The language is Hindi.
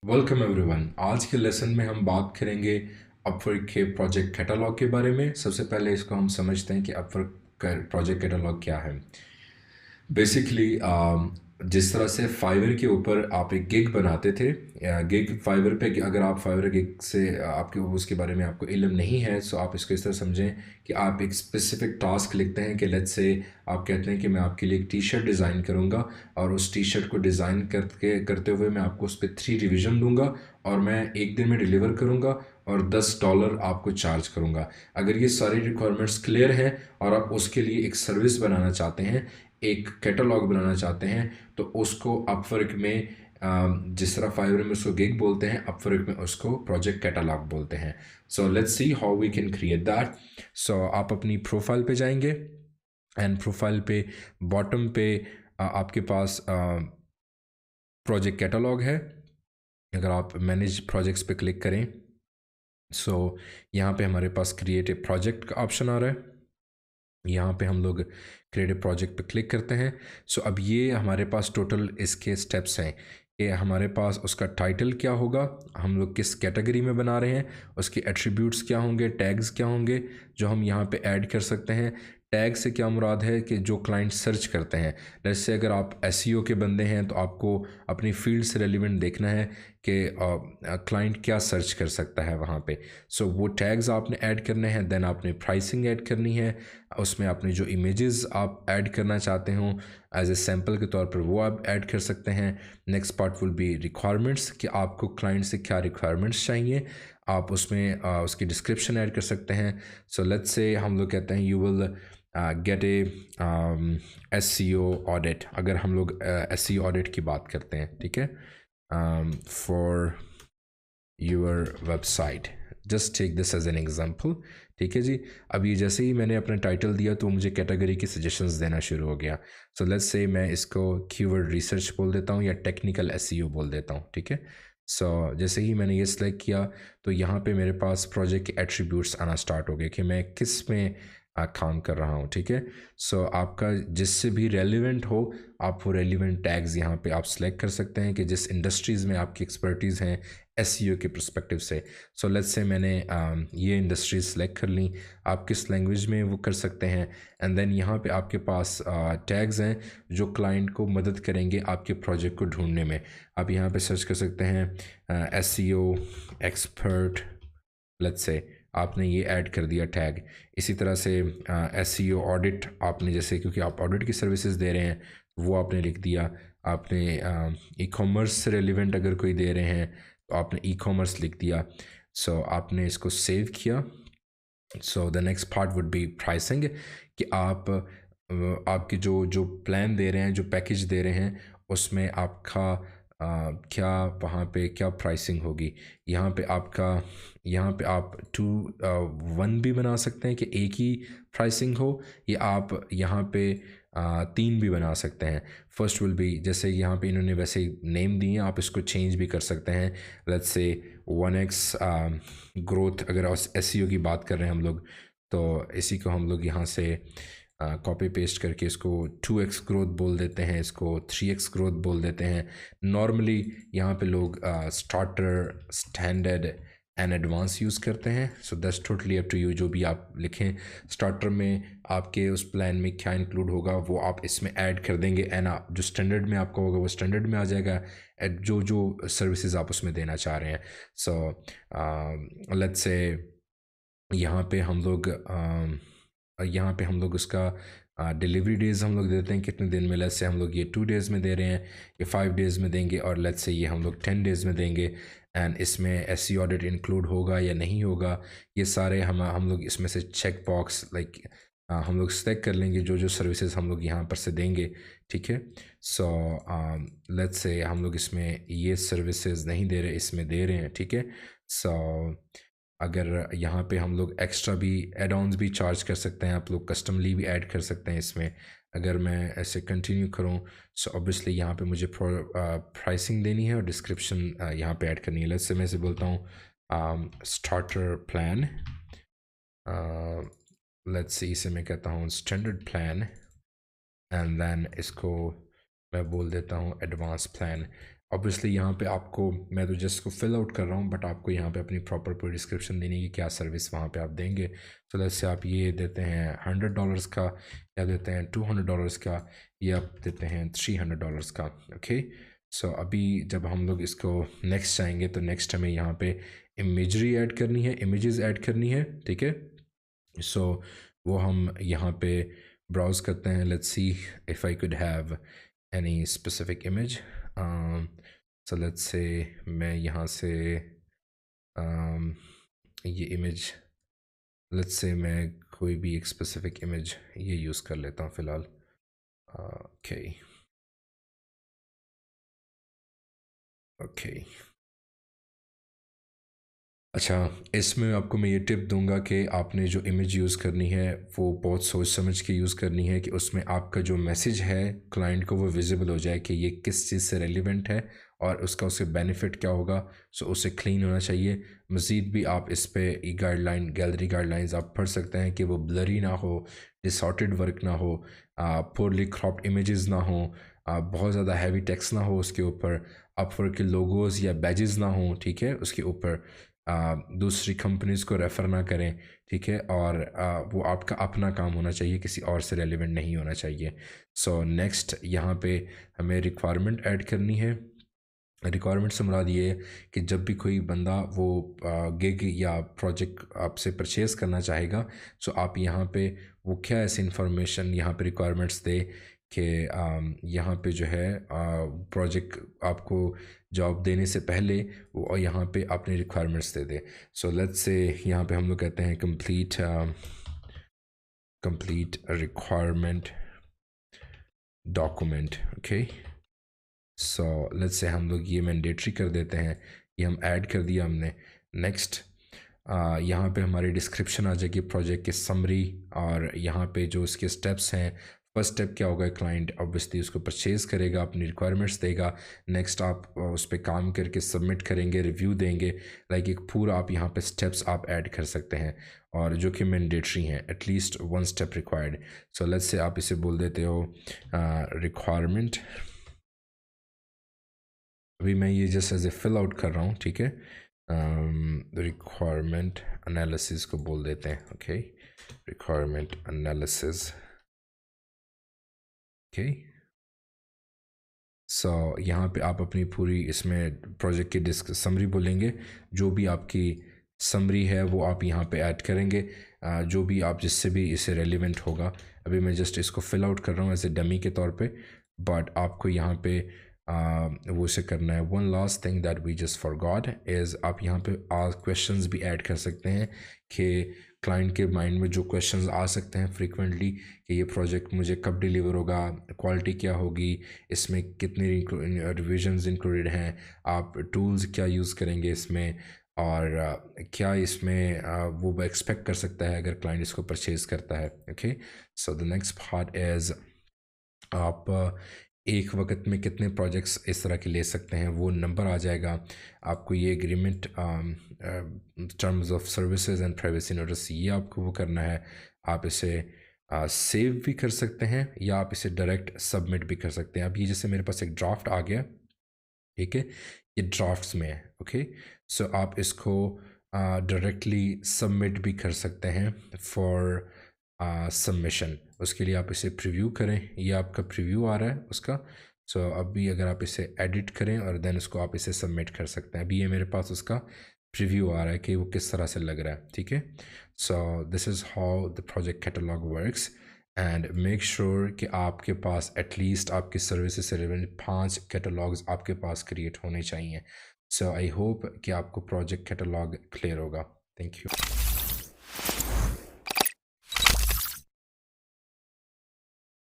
Welcome everyone. आज के लेसन में हम बात करेंगे अपवर्क के प्रोजेक्ट कैटलॉग के बारे में। सबसे पहले इसको हम समझते हैं कि अपवर्क का प्रोजेक्ट कैटलॉग क्या है। बेसिकली जिस तरह से फाइवर के ऊपर आप एक गिग बनाते थे, गिग फाइवर पे अगर आप फाइवर गिग से आपके उसके बारे में आपको इल्म नहीं है, सो आप इसको इस तरह समझें कि आप एक स्पेसिफिक टास्क लिखते हैं कि लेट्स से आप कहते हैं कि मैं आपके लिए एक टी शर्ट डिज़ाइन करूंगा और उस टी शर्ट को डिज़ाइन करते हुए मैं आपको उस पर 3 रिवीजन दूंगा और मैं एक दिन में डिलीवर करूंगा और $10 आपको चार्ज करूंगा। अगर ये सारी रिक्वायरमेंट्स क्लियर हैं और आप उसके लिए एक सर्विस बनाना चाहते हैं, एक कैटलॉग बनाना चाहते हैं, तो उसको अपवर्क में जिस तरह फाइवर में उसको गिग बोलते हैं, अपवर्क में उसको प्रोजेक्ट कैटलॉग बोलते हैं। So let's see how we can create that. So आप अपनी प्रोफाइल पे जाएंगे एंड प्रोफाइल पे बॉटम पे आपके पास प्रोजेक्ट कैटलॉग है। अगर आप मैनेज प्रोजेक्ट्स पे क्लिक करें, सो यहाँ पे हमारे पास क्रिएट ए प्रोजेक्ट का ऑप्शन आ रहा है। यहाँ पे हम लोग क्रिएटिव प्रोजेक्ट पे क्लिक करते हैं। सो अब ये हमारे पास टोटल इसके स्टेप्स हैं कि हमारे पास उसका टाइटल क्या होगा, हम लोग किस कैटेगरी में बना रहे हैं, उसके एट्रीब्यूट्स क्या होंगे, टैग्स क्या होंगे जो हम यहाँ पे ऐड कर सकते हैं। टैग से क्या मुराद है कि जो क्लाइंट सर्च करते हैं। जैसे अगर आप एसईओ के बंदे हैं तो आपको अपनी फील्ड से रेलिवेंट देखना है कि क्लाइंट क्या सर्च कर सकता है वहाँ पे। सो वो टैग्स आपने ऐड करने हैं। देन आपने प्राइसिंग ऐड करनी है, उसमें आपने जो इमेजेस आप ऐड करना चाहते हो एज ए सैम्पल के तौर पर वो आप ऐड कर सकते हैं। Next part will be requirements कि आपको क्लाइंट से क्या रिक्वायरमेंट्स चाहिए, आप उसमें उसकी डिस्क्रिप्शन ऐड कर सकते हैं। सो लेट्स से हम लोग कहते हैं you will get A SEO audit. अगर हम लोग एसईओ ऑडिट की बात करते हैं, ठीक है, for your website, just take this as an example. ठीक है जी। अब ये जैसे ही मैंने अपना टाइटल दिया तो मुझे कैटेगरी की सजेशंस देना शुरू हो गया। सो लेट्स से मैं इसको कीवर्ड रिसर्च बोल देता हूँ या टेक्निकल एसईओ बोल देता हूँ। ठीक है। सो जैसे ही मैंने ये सिलेक्ट किया तो यहाँ पे मेरे पास प्रोजेक्ट के एट्रीब्यूट्स आना स्टार्ट हो गए कि मैं किस में काम कर रहा हूँ। ठीक है। सो आपका जिससे भी रेलिवेंट हो, आप वो रेलिवेंट टैग्स यहाँ पे आप सिलेक्ट कर सकते हैं कि जिस इंडस्ट्रीज़ में आपकी एक्सपर्टीज़ हैं एसईओ के पर्सपेक्टिव से। सो लेट्स से मैंने ये इंडस्ट्रीज सेलेक्ट कर ली। आप किस लैंग्वेज में वो कर सकते हैं। एंड देन यहाँ पे आपके पास टैग्स हैं जो क्लाइंट को मदद करेंगे आपके प्रोजेक्ट को ढूंढने में। आप यहाँ पे सर्च कर सकते हैं एसईओ एक्सपर्ट। लेट्स से आपने ये ऐड कर दिया टैग। इसी तरह से एसईओ ऑडिट आपने, जैसे क्योंकि आप ऑडिट की सर्विसेज दे रहे हैं, वो आपने लिख दिया। आपने ई कॉमर्स से रेलिवेंट अगर कोई दे रहे हैं तो आपने ई कॉमर्स लिख दिया। सो आपने इसको सेव किया। So the next part would be pricing कि आप आपके जो जो प्लान दे रहे हैं, जो पैकेज दे रहे हैं, उसमें आपका क्या वहाँ पे क्या प्राइसिंग होगी। यहाँ पे आपका, यहाँ पे आप 2 1 भी बना सकते हैं कि एक ही प्राइसिंग हो, या आप यहाँ पे 3 भी बना सकते हैं। फर्स्ट विल बी, जैसे यहाँ पे इन्होंने वैसे नेम दिए हैं, आप इसको चेंज भी कर सकते हैं। लेट्स से 1x ग्रोथ, अगर एसईओ की बात कर रहे हैं हम लोग, तो इसी को हम लोग यहाँ से कॉपी पेस्ट करके इसको 2x ग्रोथ बोल देते हैं, इसको 3x ग्रोथ बोल देते हैं। नॉर्मली यहाँ पे लोग starter, standard and advance use करते हैं। So that's totally up to you, जो भी आप लिखें। स्टार्टर में आपके उस प्लान में क्या इंक्लूड होगा वो आप इसमें ऐड कर देंगे, एंड जो स्टैंडर्ड में आपका होगा वो स्टैंडर्ड में आ जाएगा, जो जो सर्विसेज आप उसमें देना चाह रहे हैं। सो लेट्स से यहाँ पे हम लोग उसका डिलीवरी डेज़ हम लोग देते हैं कितने दिन में। लेट्स से हम लोग ये 2 डेज़ में दे रहे हैं, ये 5 डेज़ में देंगे, और लेट्स से ये हम लोग 10 डेज़ में देंगे। एंड इसमें एसई ऑडिट इंक्लूड होगा या नहीं होगा, ये सारे हम लोग इसमें से चेक बॉक्स लाइक हम लोग सेलेक्ट कर लेंगे जो जो सर्विसेज हम लोग यहाँ पर से देंगे। ठीक है। सो लेट्स से हम लोग इसमें ये सर्विसेज नहीं दे रहे, इसमें दे रहे हैं। ठीक है। सो अगर यहाँ पे हम लोग एक्स्ट्रा भी एड ऑन्स भी चार्ज कर सकते हैं, आप लोग कस्टमली भी ऐड कर सकते हैं इसमें। अगर मैं ऐसे कंटिन्यू करूँ, सो ऑब्वियसली यहाँ पे मुझे प्राइसिंग देनी है और डिस्क्रिप्शन यहाँ पे ऐड करनी है। लेट्स से मैं इसे बोलता हूँ स्टार्टर प्लान। लेट्स से इसे मैं कहता हूँ स्टैंडर्ड प्लान, एंड देन इसको मैं बोल देता हूँ एडवांस प्लान। ऑब्वियसली यहाँ पे आपको, मैं तो जस्ट को फिल आउट कर रहा हूँ, बट आपको यहाँ पे अपनी प्रॉपर पूरी डिस्क्रिप्शन देनी है कि क्या सर्विस वहाँ पे आप देंगे। सो लेट्स से आप ये देते हैं $100 का, या देते हैं $200 का, या आप देते हैं $300 का। ओके, सो अभी जब हम लोग इसको नेक्स्ट जाएंगे तो नेक्स्ट हमें यहाँ पे इमेजरी ऐड करनी है, इमेजेस ऐड करनी है, ठीक है। सो वो हम यहाँ पे ब्राउज़ करते हैं। Let's see if I could have any specific image. So let's say मैं यहाँ से ये इमेज, लेट्स से मैं कोई भी एक स्पेसिफिक इमेज ये यूज़ कर लेता हूँ फ़िलहाल। ओके ओके, अच्छा, इसमें आपको मैं ये टिप दूंगा कि आपने जो इमेज यूज़ करनी है वो बहुत सोच समझ के यूज़ करनी है कि उसमें आपका जो मैसेज है क्लाइंट को वो विजिबल हो जाए कि ये किस चीज़ से रेलिवेंट है और उसका उससे बेनिफिट क्या होगा। सो उसे क्लीन होना चाहिए। मज़ीद भी आप इस पे गाइडलाइन, गैलरी गाइडलाइंस आप पढ़ सकते हैं कि वो ब्लरी ना हो, डिसऑर्टेड वर्क ना हो, पोरली क्रॉप्ड इमेजेस ना हो, बहुत ज़्यादा हैवी टेक्स्ट ना हो उसके ऊपर, अपवर्क के लोगोज़ या बैजेस ना हो, ठीक है, उसके ऊपर दूसरी कंपनीज़ को रेफ़र ना करें, ठीक है, और वो आपका अपना काम होना चाहिए, किसी और से रेलिवेंट नहीं होना चाहिए। सो नेक्स्ट यहाँ पे हमें रिक्वायरमेंट ऐड करनी है। रिक्वायरमेंट से मुराद ये है कि जब भी कोई बंदा वो गिग या प्रोजेक्ट आपसे परचेज़ करना चाहेगा, सो आप यहाँ पे वो क्या ऐसी इंफॉर्मेशन यहाँ पे रिक्वायरमेंट्स दे कि यहाँ पे जो है प्रोजेक्ट आपको जॉब देने से पहले वो यहाँ पे अपनी requirements they they. So let's say यहाँ पे हम लोग कहते हैं complete requirement document. Okay, so let's say हम लोग ये मैंडेटरी कर देते हैं, ये हम ऐड कर दिया हमने। नेक्स्ट यहाँ पे हमारी डिस्क्रिप्शन आ जाएगी प्रोजेक्ट की समरी, और यहाँ पे जो इसके स्टेप्स हैं, फर्स्ट स्टेप क्या होगा, क्लाइंट ऑब्वियसली उसको परचेज़ करेगा, अपनी रिक्वायरमेंट्स देगा। नेक्स्ट आप उस पर काम करके सबमिट करेंगे, रिव्यू देंगे। लाइक एक पूरा आप यहाँ पे स्टेप्स आप ऐड कर सकते हैं, और जो कि मैंडेटरी हैं, at least 1 step required. So let's say आप इसे बोल देते हो रिक्वायरमेंट। अभी मैं ये just as a fill out कर रहा हूँ, ठीक है। रिक्वायरमेंट एनालिसिस को बोल देते हैं। Okay, requirement analysis. ओके, सो यहाँ पे आप अपनी पूरी इसमें प्रोजेक्ट की डिस्क समरी बोलेंगे, जो भी आपकी समरी है वो आप यहाँ पे ऐड करेंगे, जो भी आप जिससे भी इसे रेलिवेंट होगा। अभी मैं जस्ट इसको फिल आउट कर रहा हूँ एज ए डमी के तौर पे, बट आपको यहाँ पे वो इसे करना है। One last thing that we just forgot is, आप यहाँ पे क्वेश्चंस भी ऐड कर सकते हैं कि क्लाइंट के माइंड में जो क्वेश्चंस आ सकते हैं फ्रीक्वेंटली कि ये प्रोजेक्ट मुझे कब डिलीवर होगा, क्वालिटी क्या होगी, इसमें कितनी रिविजन्स इंक्लूडेड हैं, आप टूल्स क्या यूज़ करेंगे इसमें, और क्या इसमें वो एक्सपेक्ट कर सकता है अगर क्लाइंट इसको परचेज़ करता है। Okay, so the next part is, आप एक वक्त में कितने प्रोजेक्ट्स इस तरह के ले सकते हैं, वो नंबर आ जाएगा। आपको ये agreement, terms of services and privacy notice, ये आपको वो करना है। आप इसे सेव भी कर सकते हैं, या आप इसे डायरेक्ट सबमिट भी कर सकते हैं। अब ये जैसे मेरे पास एक ड्राफ्ट आ गया, ठीक है, ये ड्राफ्ट्स में है। ओके, सो आप इसको डायरेक्टली सबमिट भी कर सकते हैं फॉर सबमिशन। उसके लिए आप इसे प्रीव्यू करें, ये आपका प्रीव्यू आ रहा है उसका। सो अभी अगर आप इसे एडिट करें और देन उसको आप इसे सबमिट कर सकते हैं। अभी ये मेरे पास उसका प्रीव्यू आ रहा है कि वो किस तरह से लग रहा है, ठीक है। So this is how the project catalogue works, and make sure कि आपके पास एटलीस्ट आपकी सर्विसेज से रिलेवेंट 5 कैटलॉग्स आपके पास क्रिएट होने चाहिए। सो आई होप कि आपको प्रोजेक्ट कैटलॉग क्लियर होगा। Thank you.